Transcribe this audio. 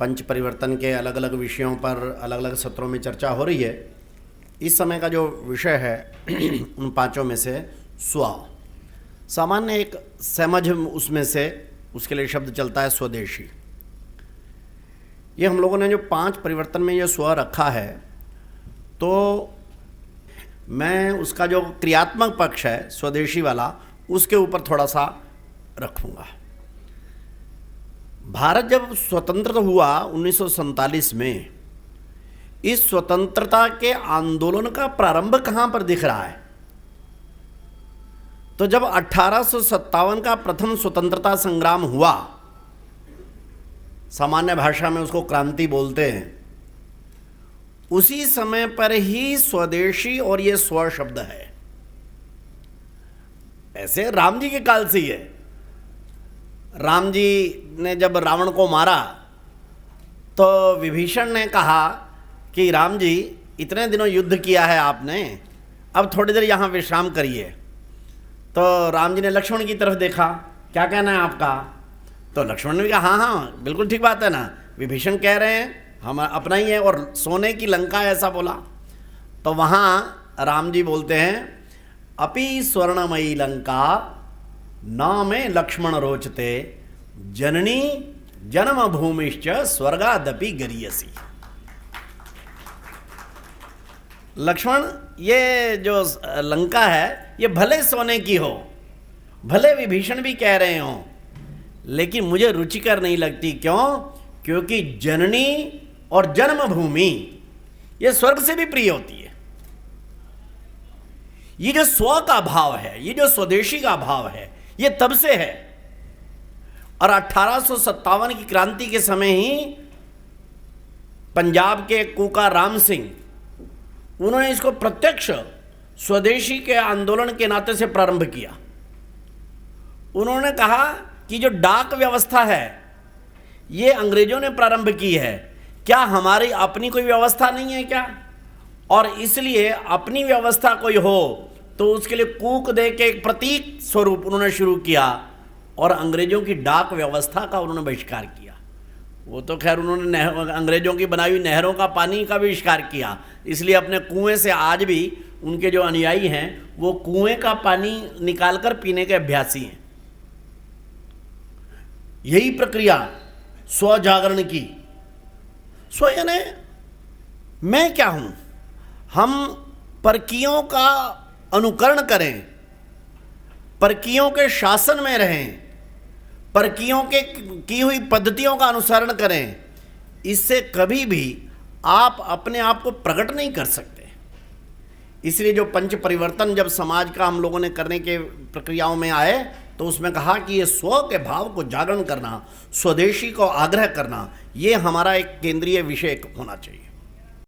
पंच परिवर्तन के अलग अलग विषयों पर अलग अलग सत्रों में चर्चा हो रही है। इस समय का जो विषय है उन पांचों में से स्व, सामान्य एक समझ उसमें से उसके लिए शब्द चलता है स्वदेशी। ये हम लोगों ने जो पांच परिवर्तन में ये स्व रखा है, तो मैं उसका जो क्रियात्मक पक्ष है स्वदेशी वाला, उसके ऊपर थोड़ा सा रखूँगा। भारत जब स्वतंत्र हुआ 1947 में, इस स्वतंत्रता के आंदोलन का प्रारंभ कहाँ पर दिख रहा है? तो जब 1857 का प्रथम स्वतंत्रता संग्राम हुआ, सामान्य भाषा में उसको क्रांति बोलते हैं, उसी समय पर ही स्वदेशी और ये स्व शब्द है। ऐसे राम जी के काल से ही है। राम जी ने जब रावण को मारा तो विभीषण ने कहा कि राम जी, इतने दिनों युद्ध किया है आपने, अब थोड़ी देर यहाँ विश्राम करिए। तो राम जी ने लक्ष्मण की तरफ देखा, क्या कहना है आपका? तो लक्ष्मण ने कहा हाँ हाँ बिल्कुल ठीक बात है ना, विभीषण कह रहे हैं हम अपना ही है, और सोने की लंका ऐसा बोला। तो वहाँ राम जी बोलते हैं, अपि स्वर्णमयी लंका न में लक्ष्मण रोचते, जननी जन्म भूमिश्च स्वर्गादपि गरीयसी। लक्ष्मण, ये जो लंका है ये भले सोने की हो, भले विभीषण भी कह रहे हो, लेकिन मुझे रुचिकर नहीं लगती। क्यों? क्योंकि जननी और जन्मभूमि ये स्वर्ग से भी प्रिय होती है। ये जो स्व का भाव है, ये जो स्वदेशी का भाव है, ये तब से है। और 1857 की क्रांति के समय ही पंजाब के कूका राम सिंह, उन्होंने इसको प्रत्यक्ष स्वदेशी के आंदोलन के नाते से प्रारंभ किया। उन्होंने कहा कि जो डाक व्यवस्था है ये अंग्रेजों ने प्रारंभ की है, क्या हमारी अपनी कोई व्यवस्था नहीं है क्या? और इसलिए अपनी व्यवस्था कोई हो तो उसके लिए कूक दे के एक प्रतीक स्वरूप उन्होंने शुरू किया, और अंग्रेजों की डाक व्यवस्था का उन्होंने बहिष्कार किया। वो तो खैर उन्होंने अंग्रेजों की बनाई हुई नहरों का पानी का बहिष्कार किया, इसलिए अपने कुएं से आज भी उनके जो अनुयायी हैं वो कुएं का पानी निकालकर पीने के अभ्यासी हैं। यही प्रक्रिया स्व जागरण की। स्व यानी मैं क्या हूं? हम परकियों का अनुकरण करें, परकियों के शासन में रहें, परकियों के की हुई पद्धतियों का अनुसरण करें, इससे कभी भी आप अपने आप को प्रकट नहीं कर सकते। इसलिए जो पंच परिवर्तन जब समाज का हम लोगों ने करने के प्रक्रियाओं में आए, तो उसमें कहा कि ये स्व के भाव को जागरण करना, स्वदेशी को आग्रह करना, ये हमारा एक केंद्रीय विषय होना चाहिए।